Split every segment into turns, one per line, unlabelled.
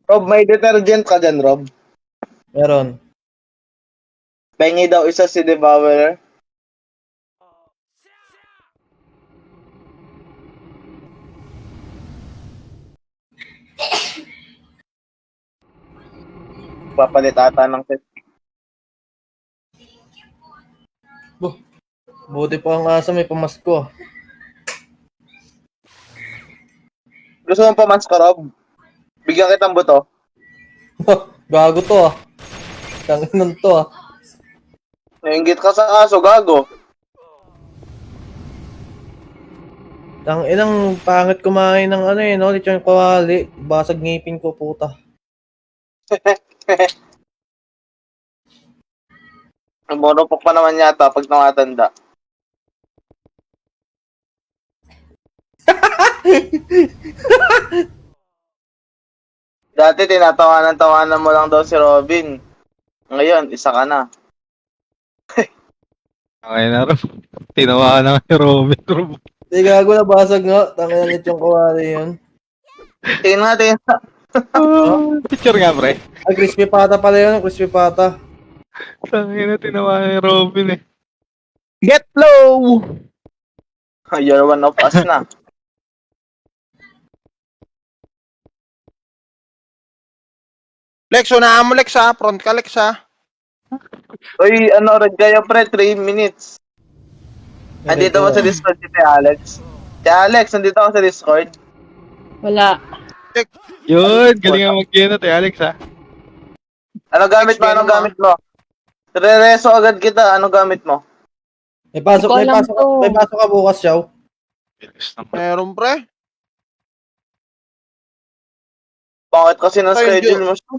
Rob, may detergent ka dyan, Rob.
Meron.
Pengi daw isa si Devourer. Papalit ata ng set.
Buti pa ang asa may pamasko.
Gusto mong pamans ka, Rob? Bigyan kitang buto.
Gago to ah. Tanginan to ah.
Nainggit ka sa aso, gago.
Inang pangit kumain ng ano eh, no? Lechon kawali. Basag ngipin ko, puta.
Monopok pa naman yata pag nakatanda. Dati tinatawanan mo lang daw si Robin. Ngayon, isa ka na.
Okay na, Rob. Tinawa na ni Robin, Rob.
Di gago na basag nga. Tanginan lechon kawali yun.
Tingnan natin.
Picture nga, pre.
Ay, crispy pata pala yun. Crispy pata.
Tangina, tinawa ni Robin eh. Get low!
You're one of us na.
Lex, unahan mo, Lex, ha? Front ka, Lex, ha?
Uy, ano, red kayo pre, 3 minutes. Andito mo sa Discord si Alex. Si Alex, nandito ako sa Discord.
Wala.
Yun, galing ang mag-gena, Alex, ha?
Ano gamit mo? Anong gamit mo? Re-reso agad kita. Ano gamit mo?
May pasok,
Hindi ko alam to.
may pasok ka bukas, Chow.
Bilis naman.
Meron, pre.
Bakit kasi na
Ay,
schedule mo siya?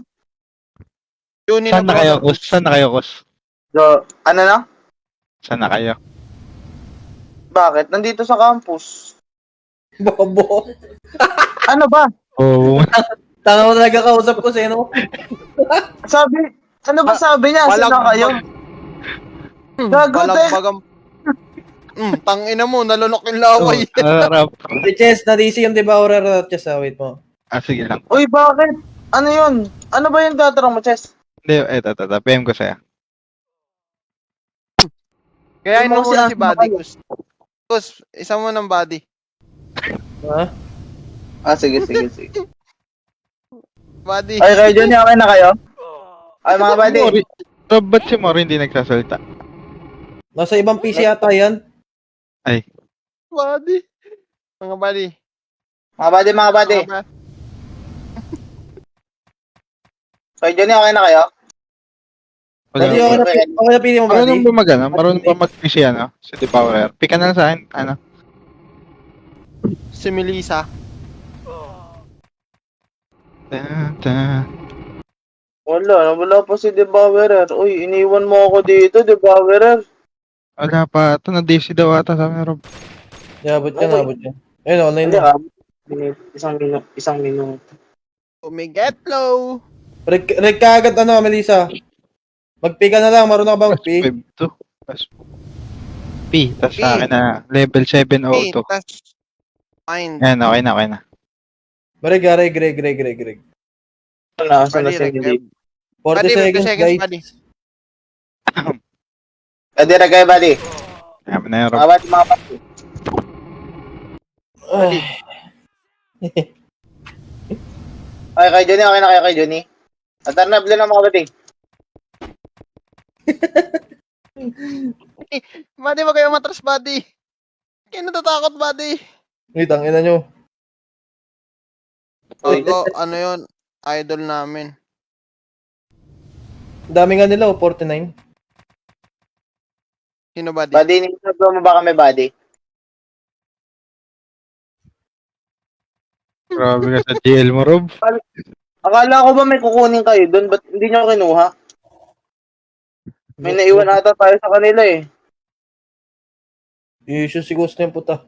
Yun,
Saan na kayo, Kus? Saan na kayo, Kus?
So, ano na?
Saan na kayo?
Bakit? Nandito sa campus.
Bobo.
Ano ba?
Oo.
Tanga mo talaga kausap ko, sino?
Sabi, ano ba sabi niya? Saan na kayo? Gago, te.
Balagbagang... tangina mo, nalunok yung laway.
Harap.
Si Chess, na-DC yung Devourer at Chess, wait mo.
Sige lang.
Uy, bakit? Ano yun? Ano ba yung tatanong mo, Chess?
Hindi, eto. PM ko sa'yo.
Kaya
Yung mga
mo na si
sinabi mo
Buddy,
kayo.
Kus. Kus, isa mo ng Buddy.
Ha?
Ah, sige.
Buddy.
Ay, kayo dyan, okay na kayo? Ay, mga buddy.
Rob, ba't si Mori hindi nagsasalita?
Nasa ibang PC yata yan.
Buddy. Mga Buddy.
Mga buddy.
Mga buddy.
Kayo dyan, okay na kayo?
Wala.
Dati okay na pili mo ba?
Marunong ba mag-ano? Marunong ba mag-PC ano? Si The Power. Pika na lang sa akin. Ano?
Si Melissa.
Wala pa si Devourer. Uy, iniwan mo ako dito, Devourer.
Wala pa. Ito na DC daw ata sa akin, Rob.
Abot yan. Ayun, online
Hindi,
na.
isang minuto.
Umiget low.
Reg ka agad, Melissa. Magpiga na lang, marunong ka ba mag-pi?
Web 2. Tapos P. Tapos sa akin na level 7 auto.
Tas, fine.
Yan, okay na.
Reg.
Saan na
Buddy,
si
Reg.
Hindi?
40
Buddy,
seconds,
50 seconds,
guys.
Buddy.
Pwede na kayo, buddy.
Yan na yung Rob.
Mga buddy.
Ay.
Okay, kay Johnny, okay na kayo kay Johnny. Alternable na mga buddy.
Buddy, wag kayo matras, Buddy. Kaya natatakot, Buddy.
Wait, ang ina nyo.
Bago, ano yun? Idol namin.
Ang dami nga nila, 49.
Sino, Buddy?
Buddy, nilisablo mo ba kami, buddy?
Grabe ka sa GL mo, Rob.
Akala ko ba may kukunin kayo doon? Ba't hindi nyo kinuha? May naiwan ata tayo sa kanila eh.
Issue si Ghost na yung puta.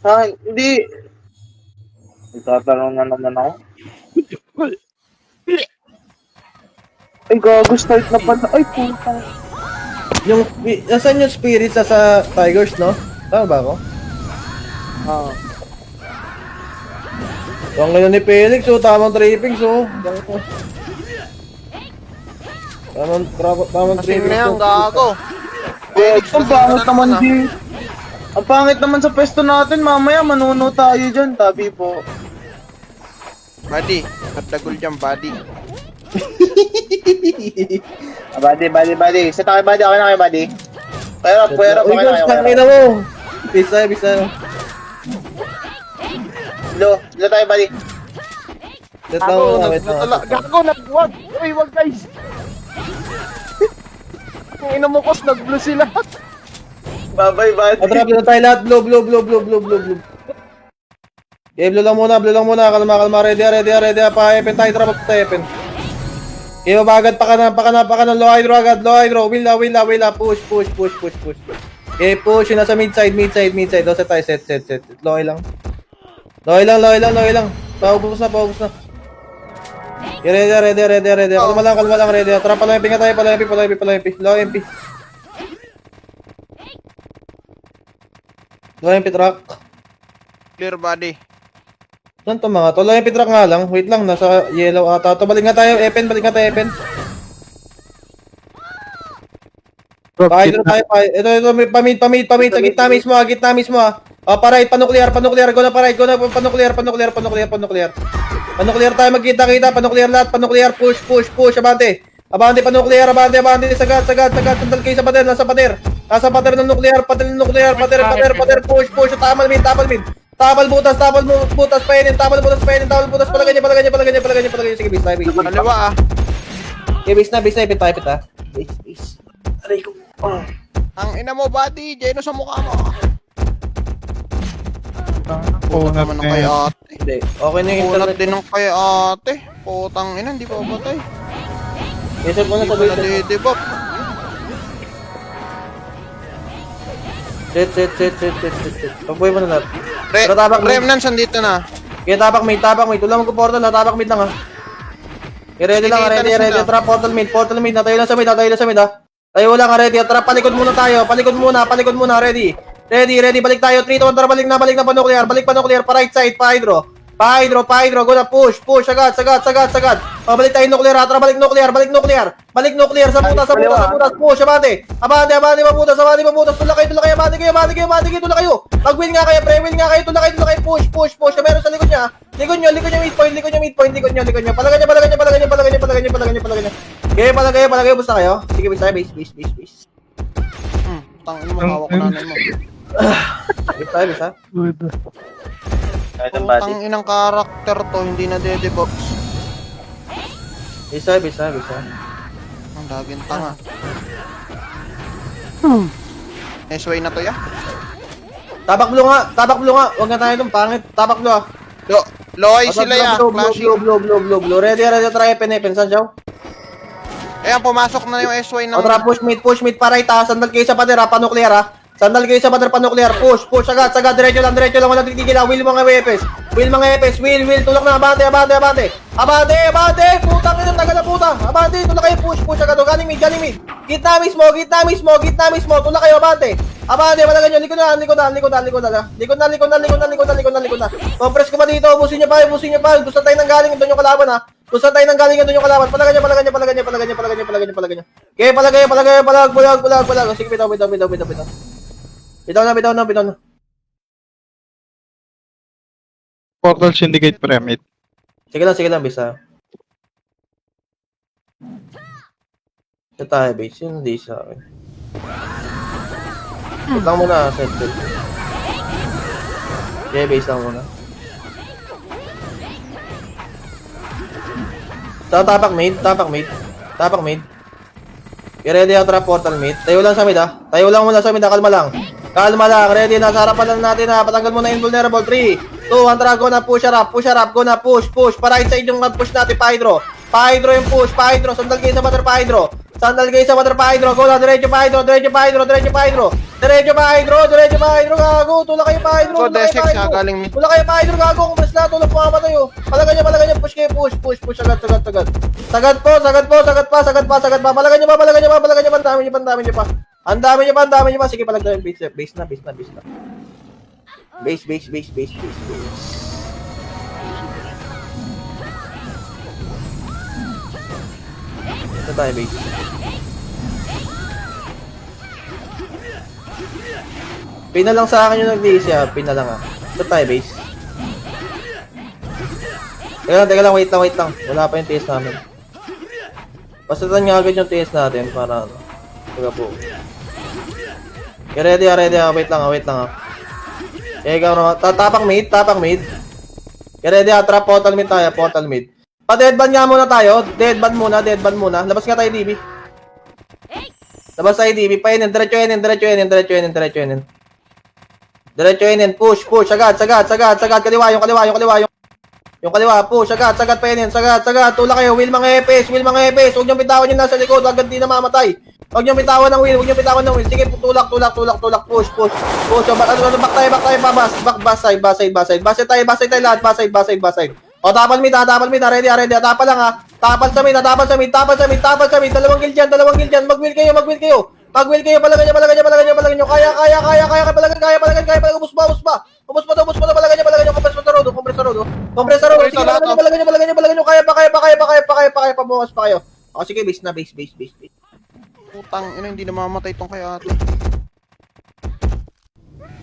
Ha, hindi. Nagtatanong na naman ako. Ay, gago, start na pala. Ay, putang.
Nasaan yung spirit sa Tigers, no? Tama ba ako?
Ah.
Ang ina ni Felix, oh, tamang trippings, oh. Tamang
Kasing
trippings.
na yan,
oh.
gago.
Ang pangit naman di. Ang pangit naman sa pwesto natin, mamaya manuno tayo dyan, tabi po.
Buddy, nagdagol dyan, buddy.
Buddy. Sa tayo, buddy. Okay na kayo, buddy. Pero,
Uy,
okay na
guys,
kayo.
tangina mo. Bisa.
Lo tayo, buddy.
Wait lang.
Gago, nagwag. Uy, wag guys. Ang ina mo, Kos, nag-blue sila.
Bye-bye, buddy.
Atrap na tayo lahat. Blue. Okay, blue lang muna. Kalma. Ready. Pa-epen tayo, trap tayo, epen. Okay, mabagad pa ka na. Low hydro agad. Wheel na. Push. Okay, push. Yun nasa mid-side. Dosa tayo, set. Low lang. Paubos na. Okay, ready. Kalma lang, ready. Trap pala MP nga tayo, pala MP. Low MP. Low MP truck.
Clear, buddy.
Saan to mga to? Low MP truck nga lang. Wait lang, nasa yellow ata. To, balik nga tayo, Epen. Pakay doon tayo, Ito, may pamid. Sa gitna mismo, ah. Pa-right, pa-nuclear. Go na pa-right. Pa-nuclear. Pa-nuclear tayo, magkita-kita. Pa-nuclear lahat. Push. Abante, pa-nuclear. Sagad. Sandal kayo sa pader. Nasa pader ng nuclear. Pader. Push. Tamal mid. Tabal butas. Painin. Palagay. Sige, base.
Kaliwa, ah.
Okay, base na. Ipit ah. Base. Aray ko.
Ang ina mo, buddy. Jeno sa mukha mo.
Punat
Naman ng kay ate.
Hindi. Okay na yung
Punat
internet.
din ng kay ate. Putang ina, hindi pa patay.
Isip mo na
Hindi
sa
pa
base.
nadidibap.
Set. Pagbuhay mo na lahat. Pero tabak mo.
Remnants andito na.
Kaya tapak mid. Tulang mag-portal na. Tapak mid lang, ha. Okay, ready lang,
Kita na
ready.
sila.
Trap, portal mid. Natayo lang sa mid, ha. Tayo lang, ready. Trap, palikod muna tayo. Palikod muna, ready. Ready, balik tayo. 3, 2, 1, tara, balik na pa-nuclear. Pa right side, pa-hydro. Go na, push. Agad. Balik tayo nuclear, ha. Tara, balik nuclear. Sa butas. Push, abante, mabutas. Tula kayo, abante kayo. Mag-wheel nga kayo, pre-wheel nga kayo. Tula kayo, push. Meron sa likod niya. Likod nyo, midpoint. Palagay niya. Okay, palagay, basta kayo. Sige, base.
Tangin mo, hawak ko nanay mo.
Base, ha.
Kahit ang buddy.
Putang inang karakter to, hindi na dede-box.
Bisa.
Ang daging tanga. S-way na to, ya?
Tabak blue nga. Huwag nga tayo dun, pangit. Tabak blue, ha.
Loy sila, ya. Flashing.
Blue. Ready, try epen. Saan siya?
Ayan, pumasok na yung S-way ng...
Otra, push mid, pa-right, ha. Sandal kayo sa pader, ha. Pa-nuclear, ha. Pa-nuclear. Push. Agad. Diretso lang. Walang titigil, ha. Wheel mga EPS. Wheel. Tulak na. Abante. Putang ina, tagal na puta. Abante, tulak kayo. Push agad. Galing mid. Gitna mismo. Tulak kayo, abante. Malagan nyo. Likod na. Compress ko pa dito. Busin niya pa. Gusto tayo nang galing. Doon yung kalaban, ha. Palagan niya. Okay, palag. Sige, bitaw. Bitaw na.
Portal Syndicate Pyramid.
Sige lang, bisa. Ito tayo, base. Hindi sa akin. Set lang muna, set. Okay, base lang muna. Tapak mid. Ready ang trap portal mid. Tayo lang sa mid, ha. Kalma lang. Ready, nasa harapan lang natin, ha. Patanggal mo na invulnerable. 3, 2, 1, tara. Go na, push up. Push. Para right side yung push natin, pa-hydro yung push. Sandal kayo sa butter, pa-hydro. Go na, diretso pa-hydro. Gago. Tulak kayo, pa-hydro.
So, Desek siya, galing mid.
Tulak kayo, pa-hydro. Gago. Kung press na, tulak po tayo. Palagan niya. Push kayo, push. Sagad. Sagad pa. Palagan niya pa. Ang dami niya pa. Sige, palag tayo. Base na. Base. Ito tayo, base. Pin na lang sa akin yung nag-base siya. Pin na lang ah. Ito tayo, base. Teka lang, wait lang. Wala pa yung TS namin. Pasatan nga agad yung TS natin para ano. Teka po. Okay, ready ah. Wait lang ah. Okay, ikaw naman. Tapang mid. Okay, ready ah. Trap portal mid tayo, portal mid. Pa-deadban nga muna tayo. Deadban muna. Labas nga tayo, DB. Labas tayo, DB. Painin. Diretso inin. Push. Sagad. Kaliwa. Yung kaliwa. Push. Sagad. Painin. Sagad. Tulak kayo. Will mga epes. Huwag niyong bitawan yung nasa likod. Agad di na mamatay. Huwag niyong bitawan ng will. Sige, tulak. Push. Back tayo. Back side. Base tayo lahat. Base. O, tapal mid. Ready. Tapal lang ha. Tapal sa mid. Dalawang kill dyan. Mag-will kayo. Palagan nyo. Kaya. Ubus pa. Palagan nyo. Kompresor. Palagan nyo. Kaya. Pabukas pa kayo. O, sige, base.
Putang ina, hindi na mamatay tong kaya ato.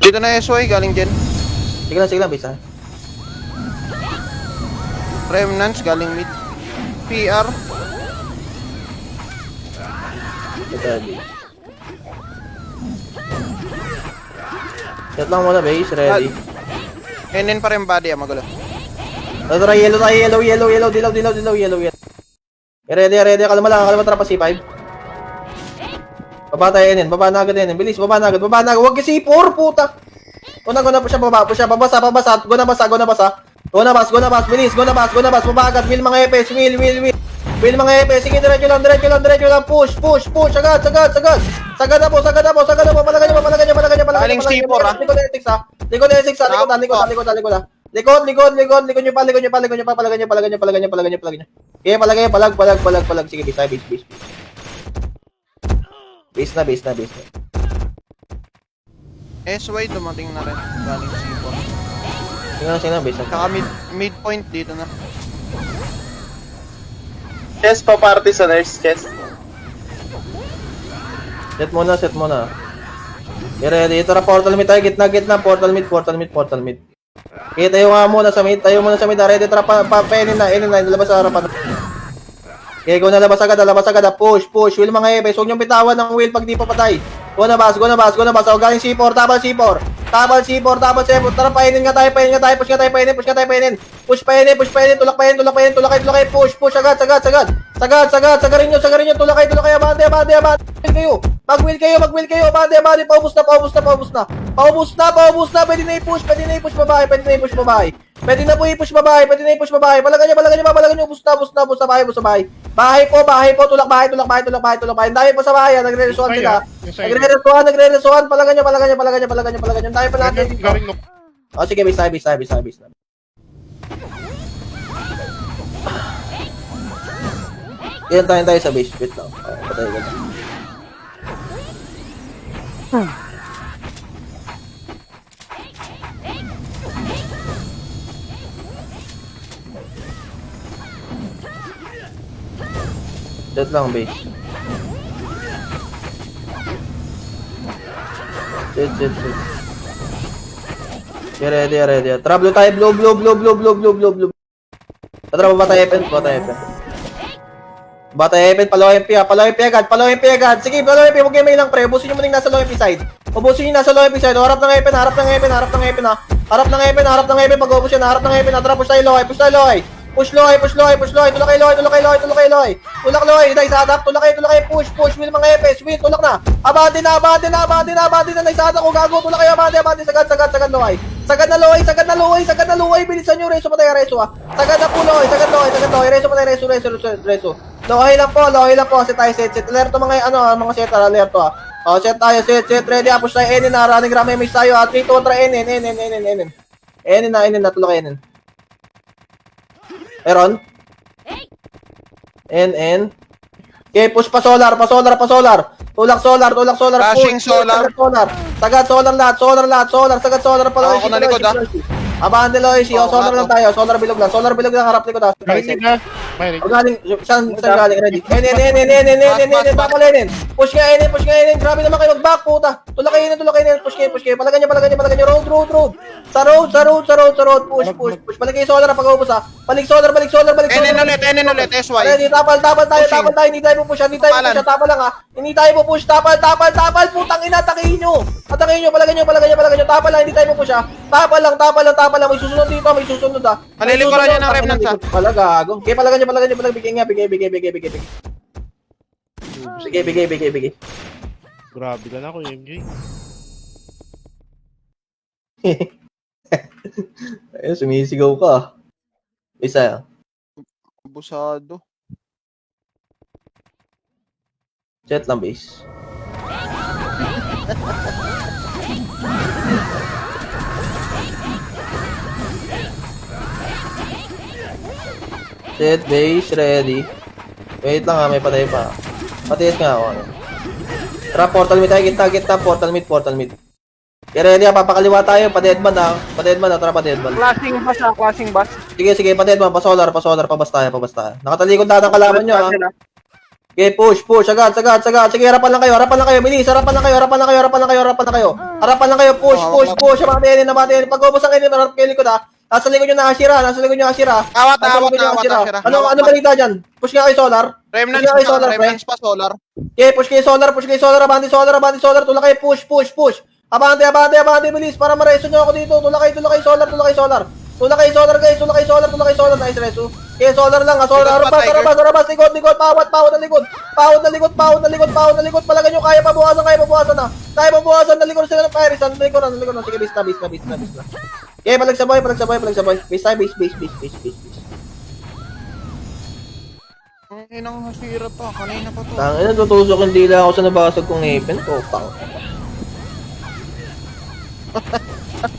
Dito na SY, galing dyan.
Sige lang, base ha.
Remnants, galing mid. PR.
Ito tayo, base. Set lang muna, base. Ready.
NN pa rin body, magulo.
Tara, yellow. Dilaw. Ready. Kalma lang, trapa C5. Baba tayo, baba na agad. Bilis, baba na agad. Huwag kasi C4, puta. Una pa siya, baba. Pabasa. Go na bas. Bilis, go na bas. Baba agad. Will mga epes. Will mga epes. Sige, diretso lang. Push. Sagad. Sagad na po. Palagan nyo.
Galing C4, ah.
Likod Essex, likod na. Likod nyo pa. Palagan nyo. Okay, palag. Sige, base. Base na.
SY, dumating na rin. Galing C4.
Sige na, base na.
Saka midpoint dito na.
Chess pa Partizaners, chess.
Set muna. Okay, ready. Ito na portal mid tayo. Gitna. Portal mid. Okay, tayo muna sa mid. Ready. Tara, painin na. Lalabas sa harapan. Okay, go na. Labas agad. Push. Will mga epes. Huwag niyong bitawan ng will pag di pa patay. Go na bas. O, galing C4. Tabal C4. Tara, painin nga tayo. Push nga tayo. Tulak painin. Push. Sagad. Sagarin nyo. Tulak kayo. Abante. Mag-will kayo. Abante. Paubos na. Pwede na i-push babae. Pwede na i-push babae. Palagan nyo. Ubus na. Bahay po. Tulak bahay. Ang dami po sa bahay. Nagre-resuan sila. Nagre-resuan. Palagan nyo. Ang dami pa natin dito. O, sige, base na. Ilan tayo sa base. Wait lang. Patay ko na. Set lang base. Set. Okay, ready. Tara, blue tayo. Blue. Tara, baba tayo FN. Bata Evan, palo MP agad. Sige, palo MP, huwag kayo may lang pre. Ubusin nyo muna yung nasa low MP side. Harap ng Evan. Harap ng Evan, pag-ubus yan. Harap ng Evan, tara, push tayo low. Push low. Tulak kayo low. Tulak low. Dahil sa adap, tulak kayo. Push. Will mga epes. Will, tulak na. Abante na. Dahil sa adap ko gago. Tulak kayo, abante. Sagad low. Sagad na low. Bilisan nyo, reso patay, reso ah. Sagad na po low. Reso patay, reso. Low lang po. Set tayo, set. Alerto mga set, alerto ah. O, set tayo, set. Ready, push tayo. Enin na. Running ram image tayo. 3, 2, 1, Enin. Enin na. Tulak Enin. Meron? NN. Okay, push pa solar. Tulak solar.
Flashing
Push,
solar.
Sagad solar lahat. Sagad solar.
Ako na likod, ah.
Abante Lois,
Oo,
solar lang tayo, solar bilog lang, harap likod ah.
Marinig na. Marinig.
O galing, saan galing, ready? En, tapal en. Push nga en, grabe naman kayo, mag-back puta. Tulak kayo en, push kayo. Palagan nyo, road. Sa road, push. Balik kayo solar, pag-ubos ah. Balik solar.
Enen ulit, SY.
Ready, tapal tayo, hindi tayo pupush, tapal lang ah. Hindi tayo pupush, tapal, putang ina, atakihin nyo, palagan nyo, tapal lang, hindi tayo pupush ah. Tapal lang, may susunod ah.
Palilikuran niya ng Remnants ah.
Pala gago. Okay, palagan niyo, bigay nga, bigay. Sige, bigay.
Grabe ka na, Kuya MJ.
Ayun, sumisigaw ka. Isa.
Abusado.
Chat lang, base. Set base ready. Wait lang ha, may patay pa. Patiis nga ako. Tara, portal mid tayo, gitna, portal mid. Okay, ready ha, papakaliwa tayo, pa-deadman ha. Tara pa-deadman.
Klaseng bus.
Sige, pa-deadman, pa-solar, pabas tayo. Nakatalikod lahat ang kalaban nyo ha. Okay, push, agad. Sige, harapan lang kayo, bilis, harapan lang kayo, push, abante yan, pag-ubos ang kayo, harap kayo likod ha. Nasa likod nyo na Ashira.
Awat, Ashira.
Ano balita dyan? Push nga kayo solar.
Remnants pa, solar.
Okay, push kayo solar, abante solar, tulak kayo, push. Abante, bilis, para ma-reso nyo ako dito, tulak kayo solar. Tulak kayo solar, nice reso. Okay, solar lang, solar, arabas, likod, pawat na likod, palagan nyo, kaya pabukasan na. Nalikod sila ng fire, nalikod na, sige, bis na. Okay, palag sa boy. Base tayo, base.
Ang inang hasira pa, kanina pa to.
Tangina, tutusok yung dila ako sa nabasag kong ngipin ko, pang.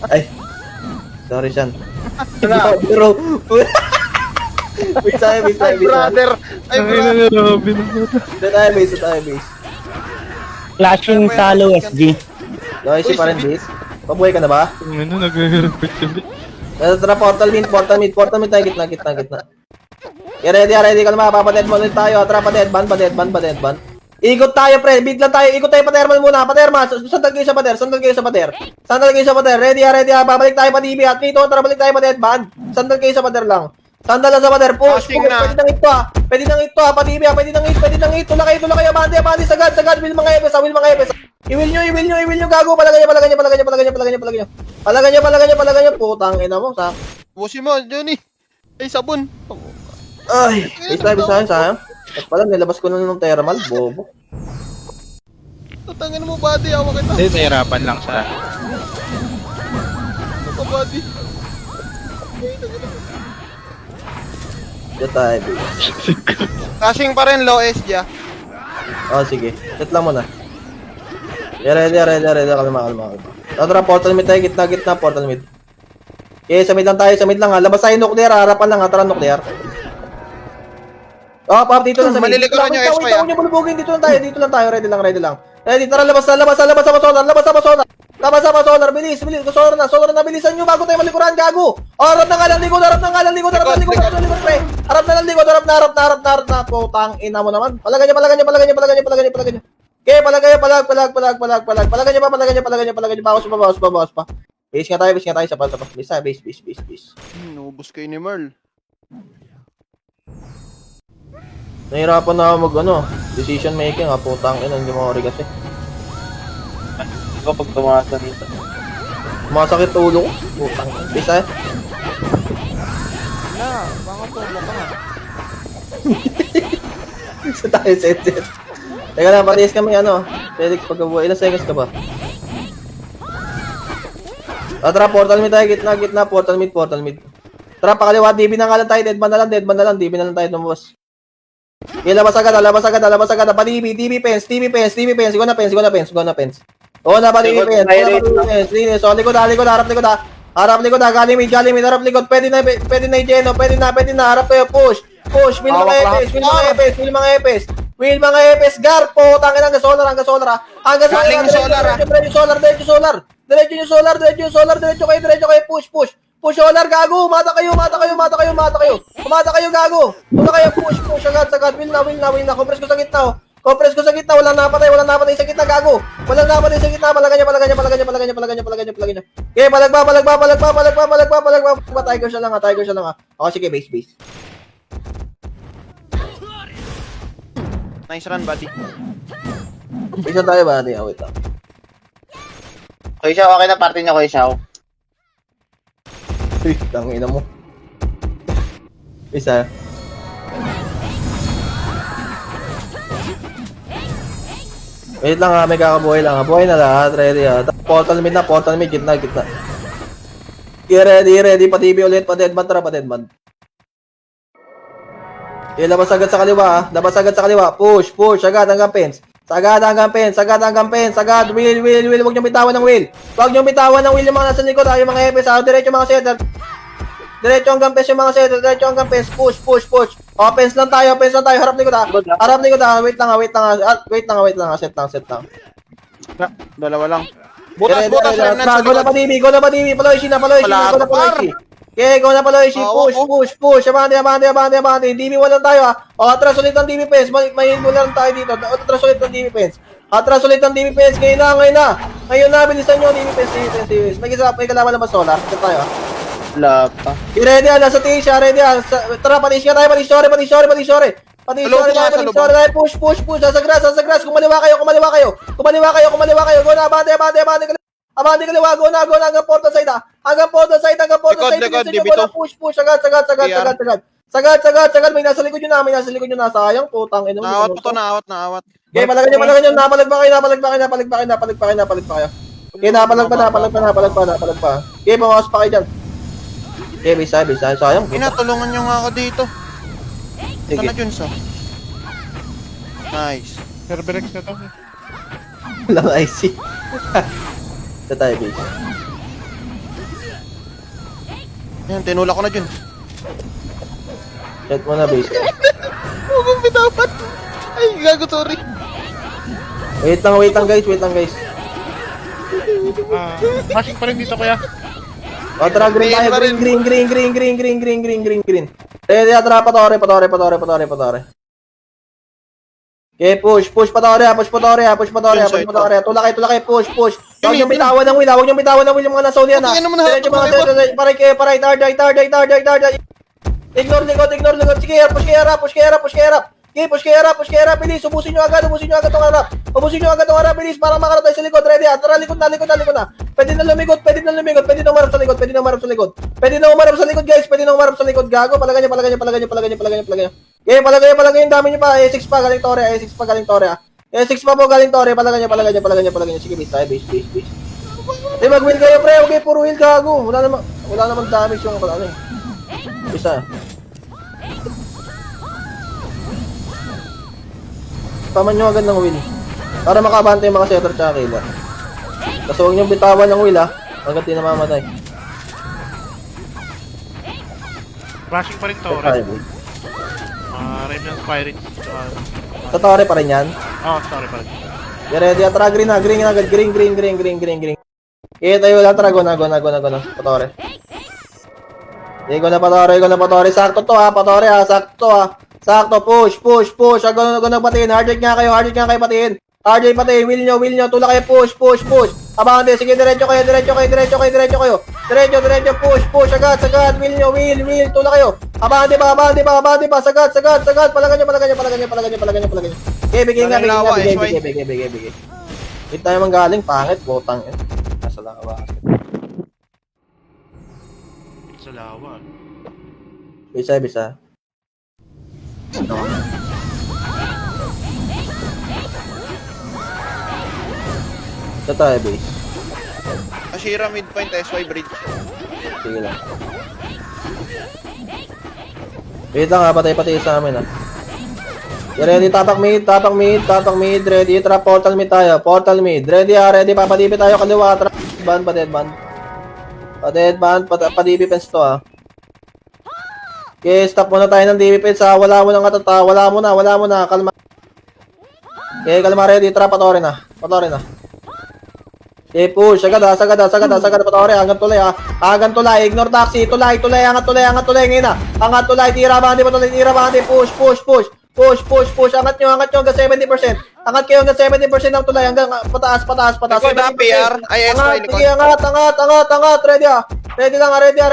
Ay. Sorry, Sean. Bro. Base tayo.
Ay, brother.
Base tayo.
Flashing sa low SG.
Noisy pa rin, base. Pabuhay ka na ba?
Ano, nag-repeat kami.
Tara, portal mid tayo, gitna. Yeah, ready ka na papadeadman ulit tayo. Tara, padeadman. Ikot tayo, pre. Bid lang tayo. Ikot tayo, paderman muna. Paderman. Sandal kayo sa pader. Ready. Babalik tayo pa DB. At dito, tara, balik tayo padeadman. Sandal kayo sa pader lang. Sandal lang sa pader. Push.
Passing na.
Pwede nang ito pa DB. Pwede nang ito. Tulak kayo. Abante. Sagad. Will mga epes. I-will nyo. Gago. Palagay nyo. Putang ina mo. Sa...
Busin mo, Johnny. Ay, sabon.
Ay. Base tayo, sayang. At pala, nilabas ko na ng thermal. Bobo.
Tatangin mo, buddy. Awa kita.
Hindi, nahirapan lang siya.
Ano ka, buddy?
Dito tayo, base.
Flashing pa rin, low SG ah.
Oh, sige. Set lang muna. Yeah, ready. Kalma. Tara, portal mid tayo. Gitna, portal mid. Okay, sa mid lang ha. Labas tayo nuclear, harapan lang ha. Tara, nuclear. Oh, pop, dito lang sa mid.
Malilikuran nyo, SY,
Ikaw nyo bulubugin. Dito lang tayo. Ready lang. Ready, tara, labas sa solar. Bilis. Solar na, bilisan nyo bago tayo malikuran, gago. Oh, harap na nga lang likod, pre. Harap na. Putang ina mo naman. Palagan nyo. Okay, palag. Palagan nyo. Bawas pa. Base nga tayo. Sa base.
Nubos kayo ni Merl.
Nahirapan na ako decision making ha, putang ina, hindi mo ori kasi.
Ikaw pag tumasa nito.
Masakit ulo ko, putang ina. Base tayo.
Wala, baka tulo ka nga.
Isa tayo, set. Teka lang, patiis kami Felix, pagkabuhay, ilang seconds ka ba? Tara, portal mid tayo, gitna, portal mid. Tara, pakaliwa, DB na nga lang tayo, deadman na lang, DB na lang tayo lumabas. Okay, labas agad, pa DB pens, go na pens. Oo na, pa DB pens, so, likod, harap likod, galing mid, harap likod, pwede na, Jeno, pwede na, harap kayo, push, will mga epes, garpo, tangin hanggang solar, diretso solar, diretso kayo, push, Push solar, gago. Mata kayo. Umata kayo, gago. Tula kayo, push. Agad. Will na. Compress ko sa gitna, oh. Walang napatay sa gitna, gago. Walang napatay sa gitna. Palagay niya. Okay, palagba. Tiger siya lang, ah. Okay, sige, base.
Nice run, buddy.
Isa tayo ba? Wait lang.
Kuya Xiao, okay na party niya, Kuya Xiao.
Uy, tangina mo. Isa. Wait lang ha, may kakabuhay lang ha. Buhay na lahat, ready ha. Portal mid, gitna. Okay, ready. Pa-TV ulit, pa-deadman, Okay, labas agad sa kaliwa. Push, agad hanggang pens. Sagad. Will. Huwag niyong bitawan ng will. Yung mga nasa likod ha. Yung mga epes ha. Diretso mga setter. Diretso hanggang pens yung mga setter. Push. Pens lang tayo. Harap likod ha. Wait lang ha. Set lang.
Dalawa lang. Butas, remnants sa
Go na
likod.
pa TV. Paloy na. Okay, go na Paloy. Push. Abante. DB wala tayo ha. O, atras ulit ng DB Pens. May lang tayo dito. Atras ulit ng DB Pens. Ngayon na, bilisan nyo DB Pens. May kalaban naman solar. Ito tayo ha.
Wala pa.
Ready ha, nasa tiis siya, Tara, patis tayo, patisore. Push. Sasagras. Kumaliwa kayo. Go na, abante. Abante kaliwa, go na, hanggang portal side ha.
Likod, dibito.
Push, agad. May nasa likod nyo na. Sayang, putang ina.
Naawat.
Okay, palagay nyo. Napalagpa kayo. Okay, napalagpa. Okay, pumakas pa kayo dyan. Okay, bisa. Sayang.
Tulungan nyo nga ako dito.
Sige.
Sana Junso. Nice.
Cerberix na to.
Walang IC. Ito tayo, base.
Yan, tinulak ko na Jun.
Set mo na, base.
Huwag bitapat. Ay, gago, sorry.
Wait lang, guys.
Flashing pa rin dito, kuya.
O, tara, green tayo. Green. Ready, tara, patore. Okay, push, patore. Tula kayo, push. Huwag niyong bitawan ng wheel, yung mga nasa ulihan ha.
Tingnan mo na,
Diretso mga setter, paray, tarday. Ignore likod. Sige, push kaya harap. Okay, push kaya harap, bilis. Ubusin nyo agad tong harap. Bilis, para makaroon tayo sa likod. Ready ha, tara, likod na. Pwede na lumikot. Pwede na umarap sa likod. Guys. Gago, palagay niya. Okay, palagay yung dami niyo pa. A6 pa, galing Tore ha. A6 pa po, galing Tore. Palagay niya. Sige, base tayo, base. Mag-wheel kayo, pre. Okay, puro wheel, gago. Wala namang damage yung ano eh. Isa. Paman nyo agad ng wheel. Para makabante yung mga setter tsaka killer. Kasi huwag nyo bitawan ng wheel ha. Hanggang di namamatay.
Flashing pa rin to. Remnants Pirates.
Sa Tore pa rin yan.
Sorry pa rin.
Ready, tara, green agad. Green. Okay, tayo lang, tara, go na. Patore. Okay, go na, Patore. Sakto to ha, Patore ha. Sakto, push. Go na patiin. Hard rate nga kayo patiin. Will nyo. Tula kayo, push. Abante, sige, diretso kayo. Diretso, push. Agad. Will nyo. Tula kayo. Abante pa. Sagad. Palagay nyo. Okay, bigay nga. Hindi tayo manggaling, pangit, botang yun. Nasa lawa.
Sa lawa.
Bisa. Ito tayo, base.
Ashira midpoint, SY bridge.
Sige lang. Wait lang ha, patay sa amin ha. Ready, tapak mid, ready, trap, portal mid tayo, ready ha, ready, papadibi tayo, kaliwa, trap, pa-deadban. Pa-DB fence to ha. Okay, stop muna tayo ng DB fence ha, wala mo na, kalma. Okay, kalma, ready, trap, patore na. Push, sagad, patore, hanggang tulay, hanggang tulay, ignore taxi, tulay, angat tulay, ngayon na, angat tulay, tira bandi, push, angat nyo, hanggang 70%, angat kayo hanggang 70% ng tulay, hanggang pataas,
Likod na, PR. Ay, SY, likod.
sige, angat, ready lang, kalma,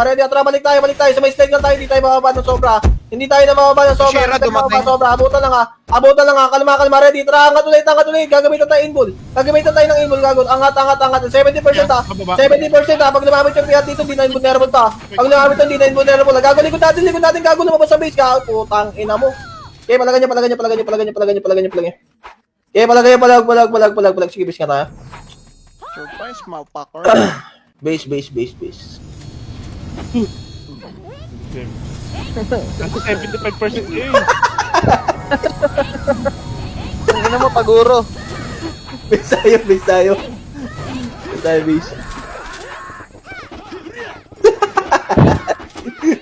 ready, tara, balik tayo, sa may slide lang tayo, hindi tayo mababa ng sobra,
Shira, dumating.
abutan lang, kalma, ready, tara, angat ulit, gagamitan tayo ng invul, gago, angat, 70%
Bababa.
70% pag lumamit yung PR dito, hindi na invulnerable pa, pag lumamit yung hindi na invulnerable, gago, likod natin, gago, lumabas sa base, gago, putang ina mo, okay, palagay niya, okay, palag, sige, base nga tayo,
Surprise, motherfucker.
base,
Nasa 75% eh.
Ang ina mo, paguro.
base tayo, base.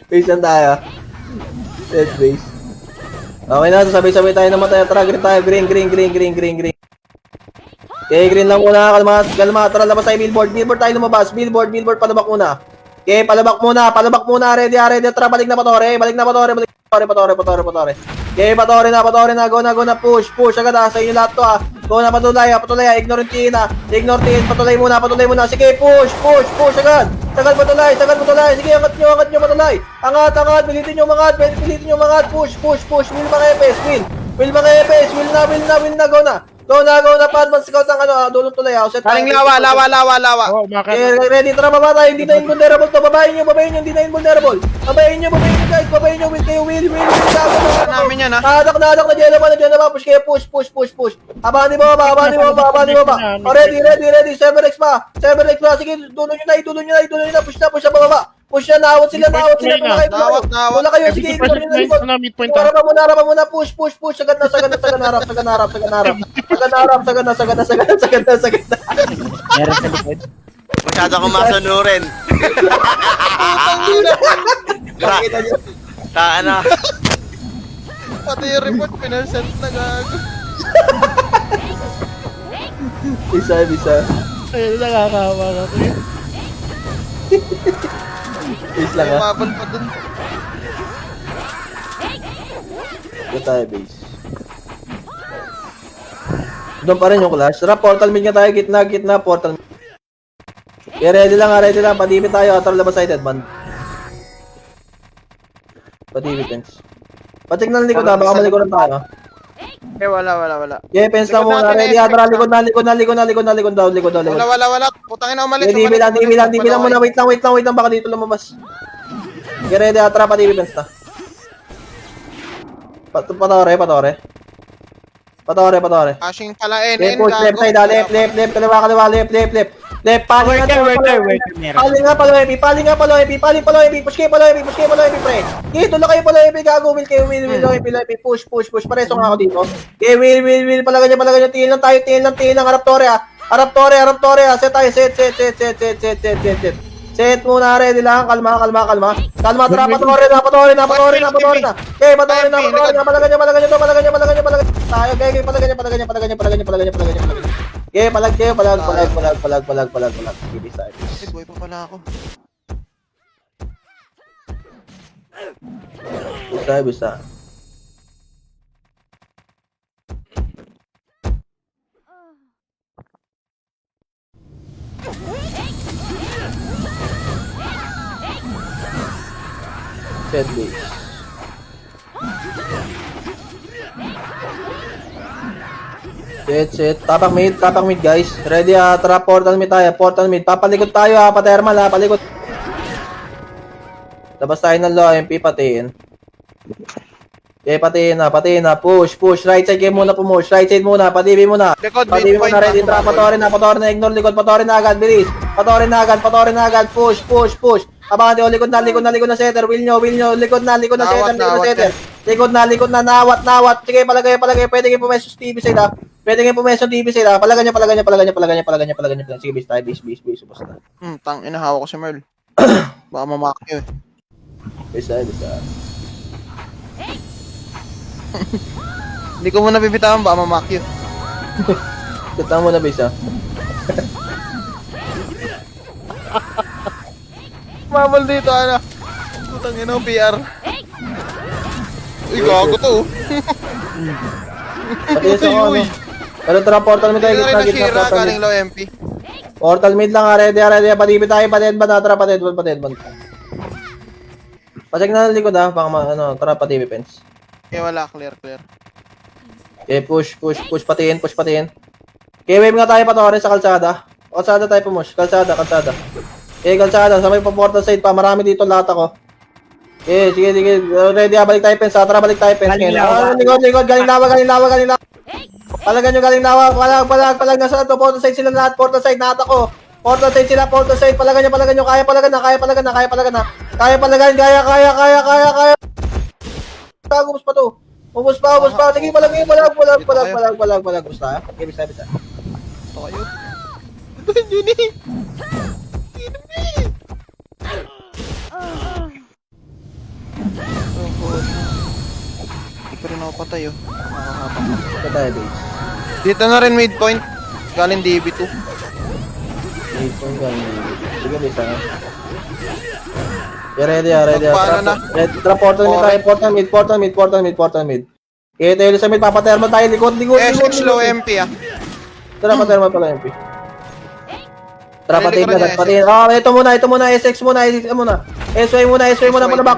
Base lang tayo. Set base. Okay na, sabay-sabay tayo namatay. Tara, green tayo. Okay, green lang muna. Kalma. Tara, labas tayo billboard. Billboard tayo lumabas. Billboard, palabak muna. Okay, palabak muna. Ready. Tara, balik na patore. Okay, patore na. Go na. Push. Agad sa inyo lahat to Go na, patulay. Ignore yung tiin Ignore tiin. Patulay muna. Sige, push. Agad. Sagad patulay. Sige, angat nyo, patulay. Angat. Pilitin nyo mangat. Push. Will mga epes. Will na. Go na. Pa-advance scout ng dulong tulay. Set tayo.
Kaling lawa.
Oh, umakit.
Okay, ready, tara, baba tayo, hindi na invulnerable to, babayin nyo, hindi na invulnerable. Babayin nyo, guys, will kayo, will,
Namin yan, ha?
Nadak na, dyan na ba, push kayo, push. Abandi mo ba? Oh, ready, Cerberix pa, sige, dulo nyo na, push na, bababa. Push na, nawat sila,
Nawat.
Wala kayo, sige, ignore nyo na, likod.
Na midpoint
Harap muna, push, sagad na, harap. Sagad na.
Meron sa likod.
Masyado akong masunurin.
Pakita nyo.
Ano?
Pati yung report, pinarcent na gago.
Bisa.
Ayun, nakakawa ka.
Base lang
Umabal pa dun.
Ito tayo, base. Doon pa rin yung clash. Tara, portal mid nga tayo. Gitna, portal mid. Okay, ready lang. Padipit tayo. Atar labas sided, man. Padipit, fence. Pacheck na likod na. Baka malikuran tayo.
Eh, wala.
Okay, fence lang
Likod
muna.
natin,
Ready,
eh.
Atara. Likod na.
Wala. Putangin na, umalis.
DB lang muna. Wait lang. Baka dito lumabas. Okay, ready. Atara, padipit, fence na. Patore.
Ashing pala,
Left push, left side, left, kaliwa, left. Paling nga palo, MP, push kayo palo, MP, pre. Okay, tulo kayo palo, MP, gago, will, push, pareso nga ako dito. Okay, will, palagan nyo, tingin lang, harap tore, set tayo, set. Set muna, ready lang, kalma, tara, patore na. Okay, patore na, palagan nyo. Tayo, okay, palagan nyo. Okay, palag. Sige, bisa.
Eh, boy pa pala ako.
Bisa. Set base. Set. Tapak mid guys. Ready tara, portal mid tayo. Papalikot tayo pa-thermal palikot. Labas tayo ng low, MP patiin. Okay, patiin na. Push. Right side kayo muna push. Right side muna, padibi muna.
Likod,
Padibi
midpoint
muna, ready,
pa.
patore na, ignore likod, patore na agad, bilis. Patore na agad, push. Abangan tayo, likod na setter, will nyo, likod na setter. Likod na, nawat. Sige, palagay, pwede kayo pumesos TV sila. Palagan nyo. Sige, base, ubos na.
Tang inahawa ko si Merl. Baka mamakyo eh.
Bisa.
Hindi ko muna bibitawan, baka mamakyo.
Kita mo na, base.
Mamal dito, ano? Putang ina, PR. Uy, gago to.
Pati sa ano. Pero tara, portal mid tayo,
Hindi na rin
gitna,
nasira,
portal
galing
mid.
low MP.
Portal mid lang, ready. Patibid tayo, patidban na, tara, patidban. Pasig na ng likod ha, baka ano, tara, patibid fence.
Okay, wala, clear.
Okay, push, patiin. Okay, wave nga tayo pa to, sa kalsada. Kalsada tayo push, kalsada. Okay, kalsada, sa may pa-portal side pa, marami dito lahat ako. Okay, sige, ready ha, balik tayo fence ha, tara, balik tayo fence.
Galing
Ngayon.
lawa.
Likod, galing lawa. Palagan nyo galing lawa, palag nasa to, portal side sila lahat, portal side nahat ako. Portal side, palagan nyo, kaya palagan na. Kaya. Ubus pa to. Ubus pa. Sige, palag. Gusto ha? Okay, bisa.
Ito kayo. Ito yun eh. Hindi pa rin ako patay, oh. Nakakabang.
Ito tayo, base.
Dito na rin midpoint. Galing DB2.
Sige, bisa ha? Okay, ready ha.
Magpaano na?
Tara, portal mid. Okay, tayo sa mid, papatermo tayo, likod.
SX low MP, ah.
Tara, patermo pala MP. Tara,
Pili ka rin
patiin. Ito muna, SX muna. SY muna,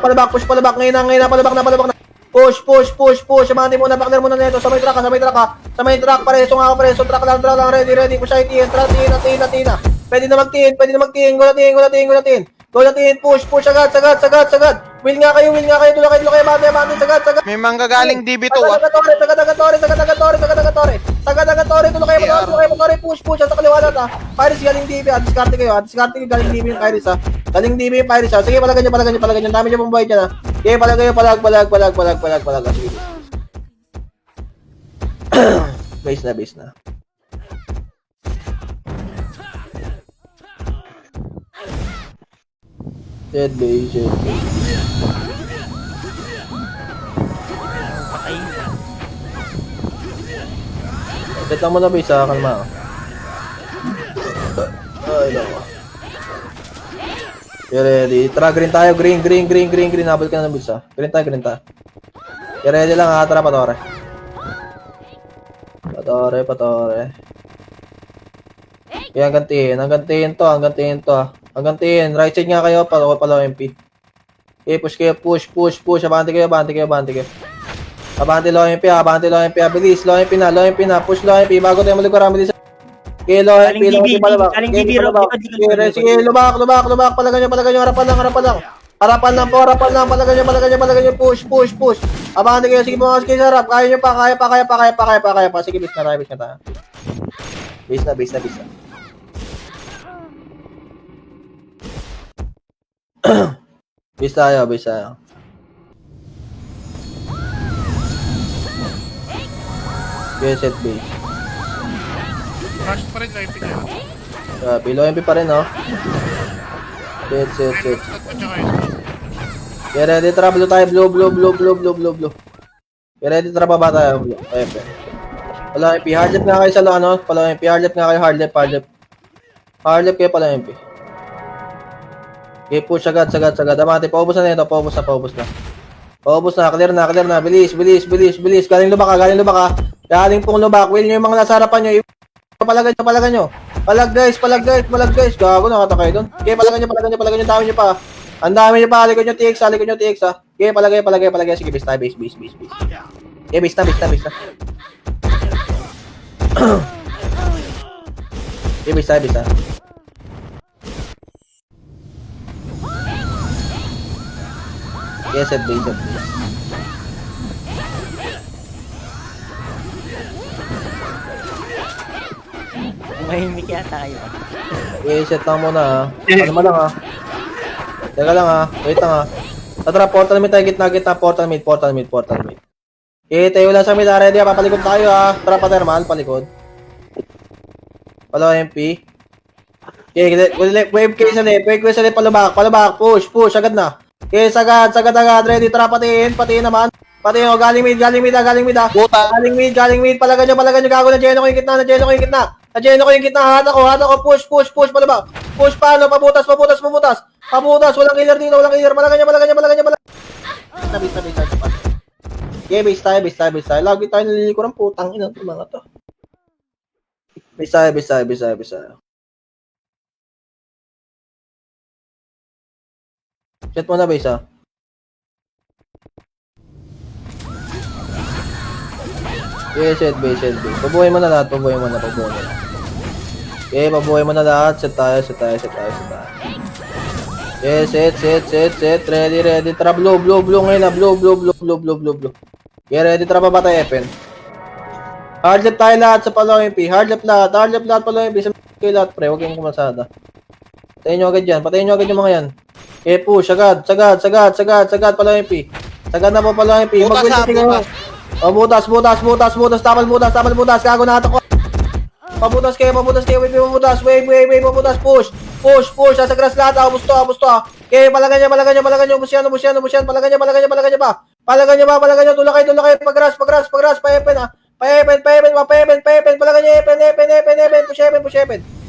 palabak, push palabak. Ngayon na, palabak na. Push. Amante muna, backler muna nito. Sa may truck, pareso, truck lang, ready. Push tayo, tiin. Pwede na magtiin. Gulatiin, push, sagad. Win nga kayo, tulak kayo, bante, sagad.
May manggagaling DB2, ah.
Tagagatore, tulak kayo, push, sa kaliwa na ta. Pirates galing DB, diskarte kayo, galing DB yung Pirates ha. Sige, palagan nyo, dami nyo pong buhay dyan ha. Okay, palag. Sige. Base na. Jet base. Set lang mo na base ha, kalma. Ay, naku. Okay, ready. Tara, green tayo. Green. Habol ka na ng base ha. Green tayo. Okay, ready lang ha. Tara, patore. Okay, hanggantiin to ha. Right side nga kayo, palo MP. Okay, push kayo. Abante kayo. Abante low MP, bilis. Low MP na. Push low MP, bago tayo maliguran, bilis. Okay, low MP, palabak. Sige, lubak. Palagan nyo, harapan lang. Palagan nyo, push. Abante kayo, sige mga kayo sa harap. Kaya nyo pa. Sige, bis na tayo. Bis na. Bis tayo. Okay, set base.
Rush pa rin, live niya.
Below MP pa rin, no? Set.
At tsaka yun.
Okay, ready, tara, blue tayo. Blue. Okay, ready, tara, baba tayo. Blue. Okay. Pala MP, hard left nga kayo sa ano? Pala MP, hard left nga kayo, hard left. Hard left kayo pala MP. Okay, push agad. Amate, paubos na nito, paubos na. Clear na. Bilis. Galing lubak ka. Galing pong lubak. Will nyo yung mga nasa harapan nyo. Palagan nyo. Palag guys. Gago, nakatakay doon. Okay, palagan nyo. Dami nyo pa. Ang dami nyo pa. Likod nyo TX ha. Okay, palagay. Sige, base tayo. Base. Okay, base na. Okay, base tayo. Okay, set base.
Mahimik yata kayo.
Okay, set lang muna ha. Ano mo lang ha. Teka lang ha. Wait lang ha. Tara, portal mid tayo. Gitna. Portal mid. Okay, tayo lang sa mid. Ready ha. Papalikod tayo ha. Tara, patermal. Palikod. Palo MP. Okay, wave kayo sa left. Palabak. Push. Agad na. Okay, sagad. Ready. Tara, patiin naman. Galing mid ha.
Buta.
Galing mid. Palagan nyo. Gago na. Jello ko yung gitna. Adjeno ko yung gitna, hata ko, push, palabak. Push paano, pabutas. Pabutas, walang killer dito, walang killer. Malaga niya. Tabi. Okay, base tayo. Lagi tayo nalilikuran, putang ina ng mga to. Base tayo. Chat mo na, base, ha? Set base. Pabuhay mo na lahat. Okay, pabuhay mo na lahat. Set tayo. Okay, set. Ready. Tara, blue ngayon na. Blue. Okay, ready. Tara, baba tayo, Epen. Hard left tayo lahat sa Palo MP. Hard left lahat Palo MP. Sa kayo lahat, pre. Huwag kayong kumasada. Patayin nyo agad yung mga yan. Okay, push. Sagad, Palo MP. Sagad na po, Palo MP.
Butas ha, butas.
Oh, butas. Tapal butas. Gago na ko. Pabutas kayo. Wave, pabutas. Push. Sa grass lahat. Ubus to. Okay, palagan niya. Ubus yan. Palagan niya ba? Tulak kayo. Pag-grass. Pa-epen, ha. Pa-epen. Palagan niya, Epen.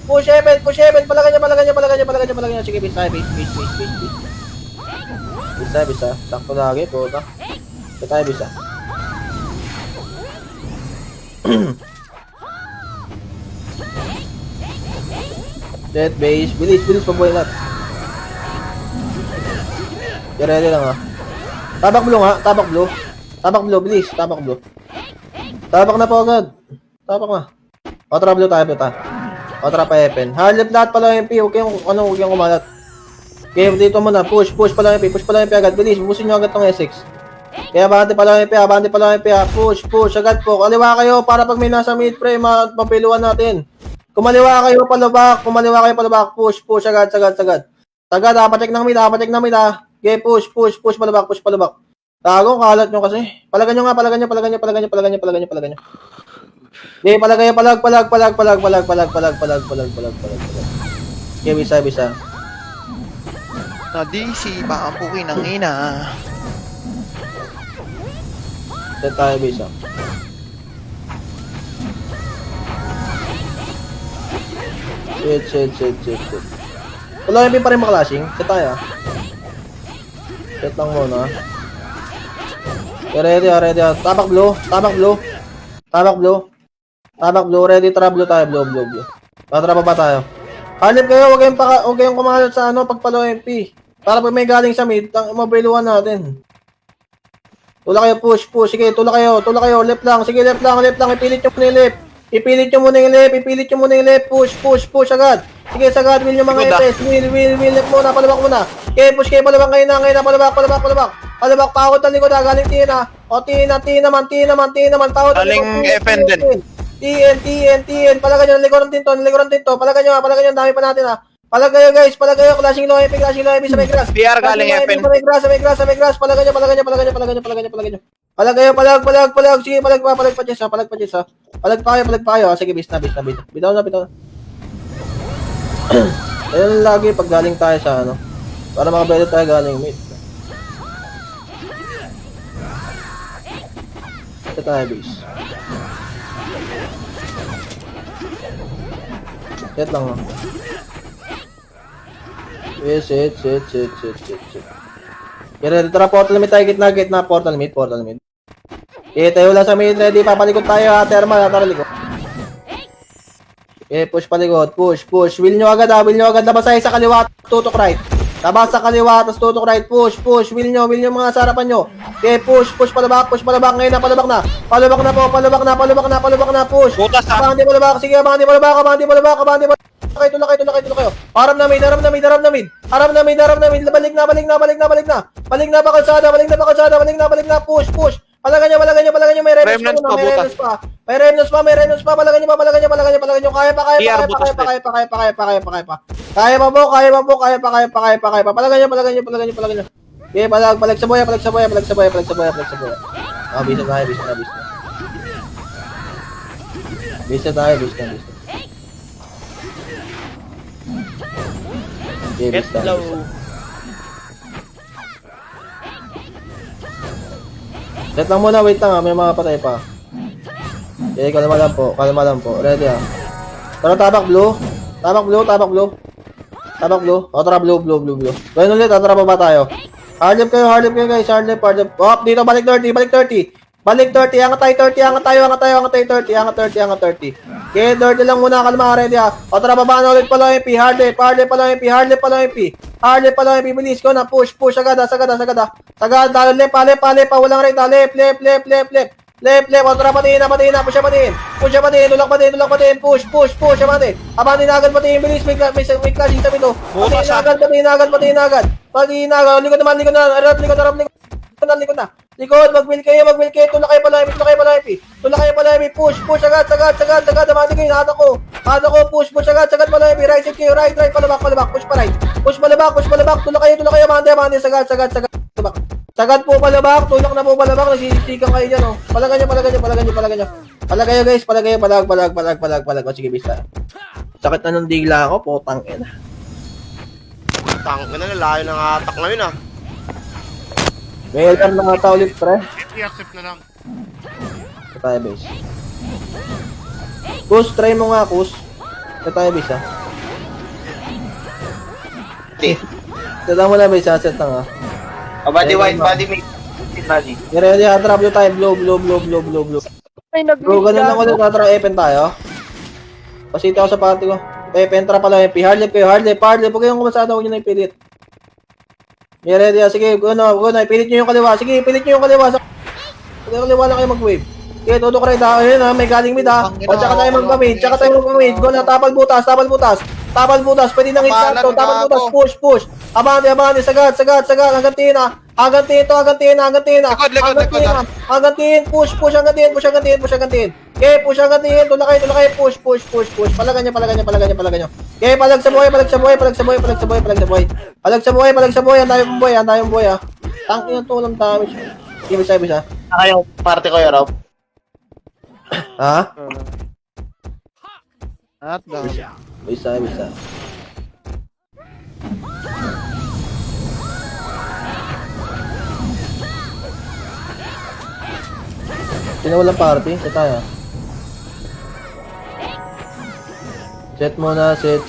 Push, Epen. Palagan niya. Sige, base. Bisa. Sakto lagi, puta. Tayo, bisa. Set base, bilis pabuhay natin. Ready lang, ha. Tabak blue, bilis, tabak blue. Tabak na po agad. Tabak na. Otra blue tayo, puta. Otra pa Epen. Halip lahat pala MP, huwag kayong kumalat. Okay, dito muna, push pala MP agad, bilis, busin nyo agad tong Essex. Kaya abante pala MP, push agad po. Kaliwa kayo para pag may nasa mid pre, mapapiluan natin. Kumaliwa kayo palabak, push agad. Sagad, pacheck ng mid, Okay, push palabak. Tagong kalat nyo kasi. Palagan nyo. Okay, palag. Okay, bisa.
Na-DC, baka pukin ang ina.
Set tayo, bisa. Set. Wala yung pa rin maklashing. Set tayo, ha. Set lang muna. Okay, ready. Tabak blue. Ready, tara blue tayo. Blue. Tara baba tayo. Halip kayo, huwag kayong kumalat sa pagpalo MP. Para pag may galing sa mid, mabiluan natin. Tula kayo, push. Sige, tula kayo. Left lang. Sige, left lang. Ipilit nyo muna yung left. Push agad. Sige, sagad. Will nyo mga FS. Will. Left muna. Palabak muna. Okay, push kayo. Palabak ngayon na. Palabak. Pahod ng likod, ha. Galing Tina. O, Tina naman. Pahod ng
Galing
likod.
FN din.
TN. Palagan nyo. Nalikuran tinto. Palagan nyo. Dami pa natin, ha. Palag kayo, guys. Clashing low MP sa may grass.
PR galing FN.
Sa may grass. Palag nyo. Palag kayo. Sige, palag pa, Jess, ha. Palag pa kayo, ha. Sige, bis na. Bitaw na. Ayun lagi pag galing tayo sa para makabelo tayo galing mid. Ito tayo, bis. Set lang, ha. Yes, set. Kaya tara, portal mid tayo, gitna, portal mid. Okay, tayo lang sa mid, ready, papalikot tayo, ha, thermal, tara likod. Okay, push palikot, push. Will nyo agad, labas tayo sa kaliwa, tutok right. Labas sa kaliwa, tapos tutok right, push. Will nyo mga sarapan nyo. Okay, push palabak, ngayon na, palabak na, push.
Butas, ha.
Abang di palabak, sige, abang di palabak. Tulak kayo. Harap na mid. Balik na pa kalsada, push. Palagan nyo, may remnants pa. May remnants pa, palagan nyo. Kaya pa. Kaya pa. Palagan nyo. Okay, palag sa boya. Ah, bisa tayo. Okay, bisa. Set lang muna, wait lang, ha. May mga patay pa. Okay, kalma lang po. Ready, ha. Tara, tabak blue. Tabak blue, tabak blue. Tabak blue. O, tara, blue. Ganun ulit, tara, baba tayo. Hardlip kayo guys. Hardlip. Oh, dito, balik 30. Balik 30, angat tayo 30. Angat 30. Okay, 30 lang muna, kalma, ready ha. O, tara, baba na ulit pala MP. Hardlip pa lang MP. Bilis ko na, push, sagad, sagad, lep pa, walang right, lep. Left, o, tara, patiin na, push patiin, tulak patiin, push, abante na agad, patiin, bilis, may clashing sa pito, patiin na agad, likod na, harap, likod na, mag-wheel kayo, tulak kayo pala, MP, push, agad, abante kayo, hata ko, push, agad, pala, MP, right side kayo, right, palabak, push palabak, tulak kayo, abante, sagad, sagad po palabak, tulak na po palabak, nagsisiksikan kayo dyan, oh. Palagan nyo. Palagayo guys, palag. O, sige, bisa. Sakit na ng digla ako, putang ina.
Tangin na, layo ng atak ngayon ah.
May elder na ata ulit, pre.
I-accept na lang.
Sa tayo, base. Kus, try mo nga, Kus. Sa tayo, base, ha. Sada mo na, base, ha. Set na nga.
Body white, body mate. Body.
Ready, ha. Trap blue tayo. Blue. Bro, ganun lang ulit. Tatra, Epen tayo. Pasita ako sa party ko. Epen, trap pala, MP. Hardlip kayo, hardlip. Huwag kayong kumasada, huwag nyo na ipilit. Yeah, ready, ha. Sige, ipilit nyo yung kaliwa. Sige, ipilit nyo yung kaliwa. Kaliwa lang kayo mag-wave. Okay, tutok right, ha. Ayun, ha. May galing mid, ha. O, tsaka tayo mag-mid. Go na, tapal butas. Pwede nang hit na to. Tapal butas, push. Abante, sagad. Hanggang tiin, ha. Hanggang tiin, push, hanggang tiin. Okay, push hanggang tiin, tulak kayo, push. Palagan nyo. Okay, palag sa buhay, ang tayong buhay, ha. Tangin yung tulang damage. Sige, bisa.
Saka yung party ko yun, Rob.
Ha?
At down.
Bisa. Sino walang party? Set tayo. Set muna, set.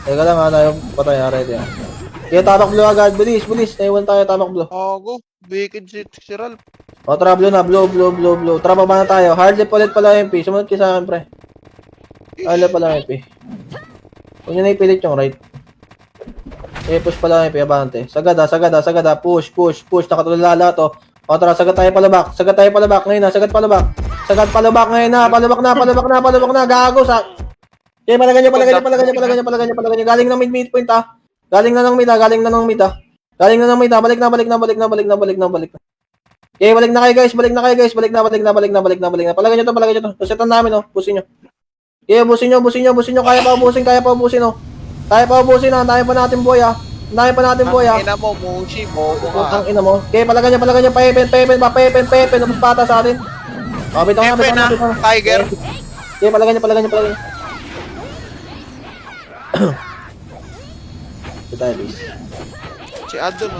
Teka lang ha, tayo patay ha, ready ha. Kaya tamak blue agad, bilis. Naiwan tayo, tamak blue.
Ogo. Wicked si Ralph.
O, tara blue na, blue. Tara, baba na tayo. Hardlip ulit pala MP. Sumunod kayo sa akin, pre. Hardlip pala MP. Huwag nyo na ipilit yung right. Push pala MP, abante. Sagad ha. Push. Nakatulala to. O, tara, sagad tayo palabak. Ngayon na, sagad palabak ngayon na. Palabak na. Gago sa... Okay, palagan nyo. Galing na mid-point ha. Galing na ng mid ha. Balik na. Okay, balik na kayo guys. Balik na. Palagan nyo to. Setan namin, oh. Busin nyo. Okay, busin nyo. Kaya pa ubusin, oh. Andahin pa natin boy, ha.
Ina mo, Mochi, bobo ka.
Ang ina mo. Okay, palagan nyo. Paepen. Tapos pata sa atin. Oh, bitaw na.
Tiger.
Okay, palagan nyo. Ito tayo, base.
Si Adon.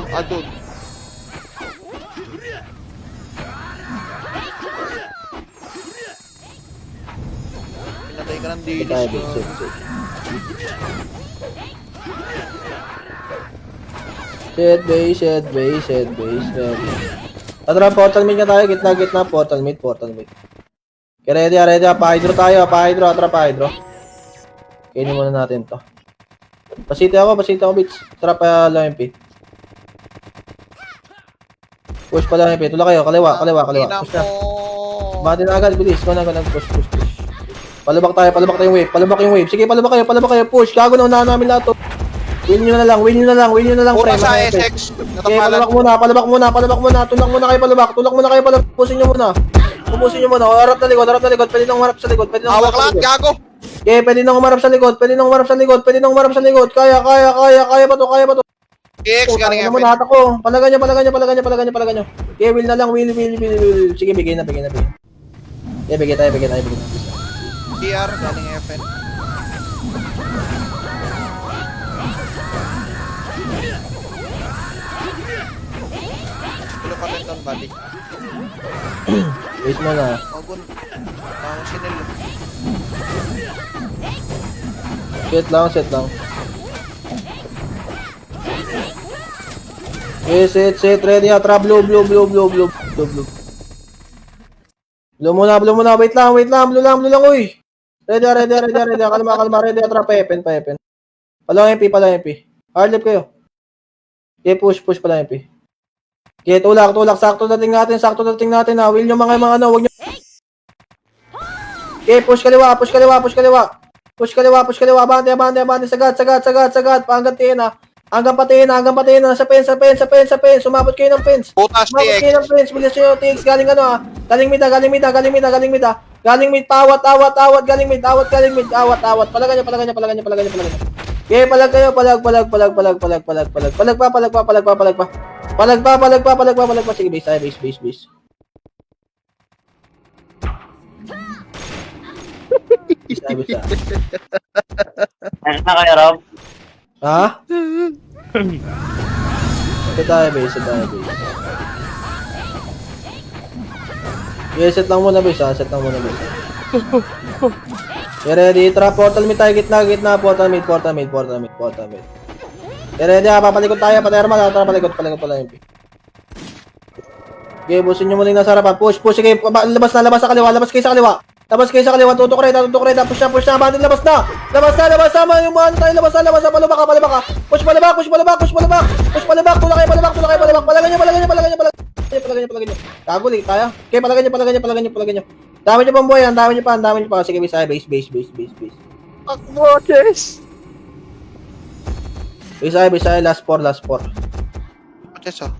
Pinatay ka ng
Ito
dilis.
tayo, base. Set base. Ready. Tara, portal mid nga tayo. Gitna. Portal mid. Okay, ready ha. Pa-hydro tayo. Tara, pa-hydro. Kainin muna natin to. Pasita ako, bitch. Tara pa lang MP. Push pa lang MP. Tulak kayo. Kaliwa.
Ina
Push na.
mo.
Bati na agad. Bilis. Go na. Push. Palabak yung wave. Sige, palabak kayo. Push. Gago na unahan namin lahat to. Win nyo na lang,
Pura
pre.
sa SX.
Okay,
Nakapalan.
palabak muna. Tulak muna kayo palabak. Pupusin nyo muna. Harap na likod. Pwede nang harap sa likod.
Hawak lahat, gago.
Okay, pwede nang umarap sa likod. Kaya pa to.
KX, galing
Ano mo
FN.
lahat ako. Palagan nyo. Okay, will na lang. Will. Sige, bigay na. Okay, bigay tayo.
DR, galing FN. Ano pa rin buddy.
Base mo na.
Magun. Sinil.
Set lang. Set. Ready, atra. Blue. Blue muna. Wait lang. Blue lang, uy. Ready. Kalma. Ready, atra. Pepen. Palang MP. Hard left kayo. Okay, push pala MP. Okay, tulak. Sakto dating natin ha. Will nyo mga ano, wag nyo. Okay, push kaliwa. Abante. Sagad. Paanggatiin ha. Hanggang patiin na. Sa fence. Sumabot kayo ng fence.
Butas
Sumabot
TX.
kayo ng fence. Bilis nyo yung TX. Galing ano ha. Galing mid. Galing mid. Awat. Galing mid. Awat. Palagan nyo. Okay, palag kayo. Palag pa. Sige, base. Bisa.
Ano na kayo, Rob?
Ha? Ito tayo base. Okay, set lang muna base. Okay, ready? Trap, portal mid tayo, gitna. Portal mid. Okay, ready ha? Papalikot tayo, paterma. Palikot pala yung P. Okay, busin nyo muna yung nasa harapan. Push. Sige, labas sa kaliwa. Labas kayo sa kaliwa. Tutok red. Push na. Bandit, labas na. Yung mga ano tayo, labas na. Palubak ka. Push palabak. Tulak kayo. Palagan nyo. Kagulik tayo. Okay, palagan nyo. Dami nyo pang boy, dami nyo pa. Sige, base.
Akbotes.
Base, last 4.
Yes, oh.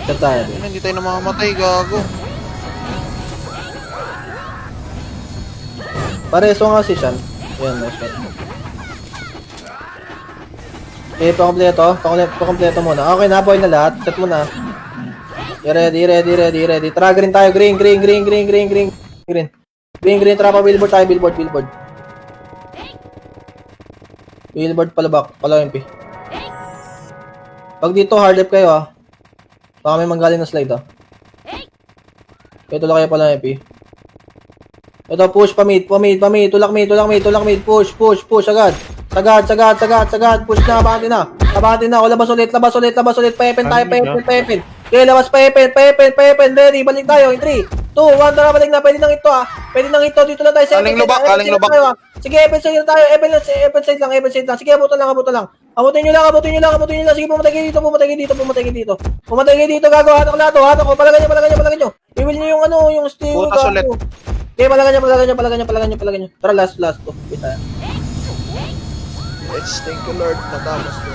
Set tayo, base.
Hindi tayo namamatay, gago.
Pareso nga si Sean. Yan, nice one. Okay, pakompleto muna. Okay na, boy na lahat. Set mo na. Ready. Tara, green tayo. Green. Green, trapa, billboard tayo. Billboard palabak. Pala MP. Pag dito, hard left kayo ha. Baka may manggaling na slide ha. Ito lang kayo pala MP. Ito, push, pamid. Tulak mid. Push, agad. Sagad. Push na, abante na. O, labas ulit. Pepen tayo. Okay, labas Pepen. Ready, balik tayo. In 3, 2, 1, tara, balik na. Pwede nang ito. Dito lang tayo.
Aling lubak.
Sige, Epen side tayo. Epen side lang. Sige, abutan lang. Abutin nyo lang. Sige, pumatay kayo dito. Gago, hatak ko. Palagan nyo. Iwil nyo yung steel.
Butas ulit.
Okay, palagan nyo. Tara, last to. Kita.
Let's thank you, Lord. Natapos ko.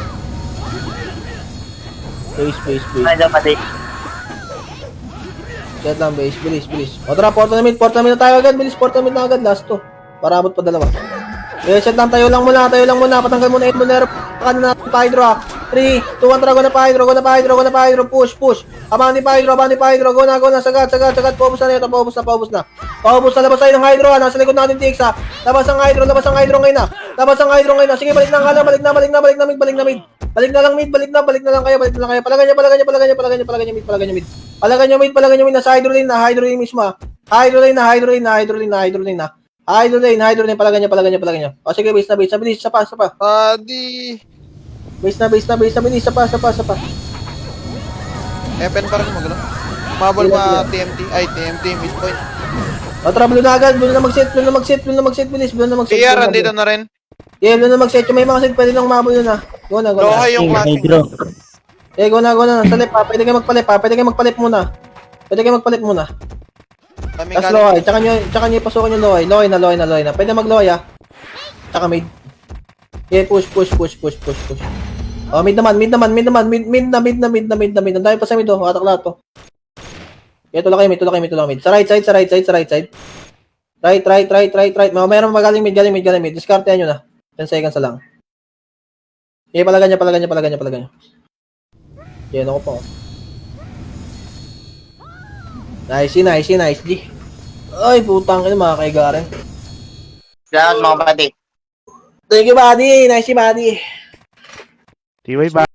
Base.
Ano pati?
Get lang, base. Bilis. O, tara, portal mid na tayo agad. Bilis, portal mid na agad. Last to. Para abot pa dalawa. Okay, set lang. Tayo lang muna. Patanggal muna 8 Monero. Kanan natin pa hydro ha. 3, 2, 1, tara. Go na pa hydro. Push. Abante pa hydro. Go na. Sagad. Paubos na. Paubos na. Labas tayo ng hydro ha. Nasa likod natin TX ha. Labas ang hydro ngayon ha. Sige, balik na. Balik na mid. Balik na lang kayo. Palagan nyo mid. Nasa hydro lane mismo ha. Hydro lane na. Palagan nyo. O sige, base na. Bilis, isa pa.
Buddy.
Base na. Bilis, isa pa.
Epen pa rin magano. Mabal pa TMT, midpoint.
O tara, blue na agad. Blue na mag-set. Bilis, blue na mag-set.
KR, andito na rin.
Yeah, blue na mag-set. Yung may mga set, pwede nang mabul yun ha. Go na.
Lohay yung classic.
Go na. Sa left ha. Pwede kayo magpalip muna.
Kami
Tapos lohay. Tsaka nyo ipasukan yung lohay. Lohay na. Pwede mag-lohay ha. Tsaka mid. Yeah, push. Oh, mid naman. Mid na. Ang dami pa sa mid oh. Atak lahat to. Yeah, tulak kayo mid. Sa right side. Right. Mayroon magaling mid. Discard nyo na. 10 seconds na lang. Yeah, palagan nyo. Yeah, ako pa. Nice, G. Ay, putang ina mga kaigaran.
Salamat mga pati.
Thank you, buddy. Nice, buddy.
TY ba?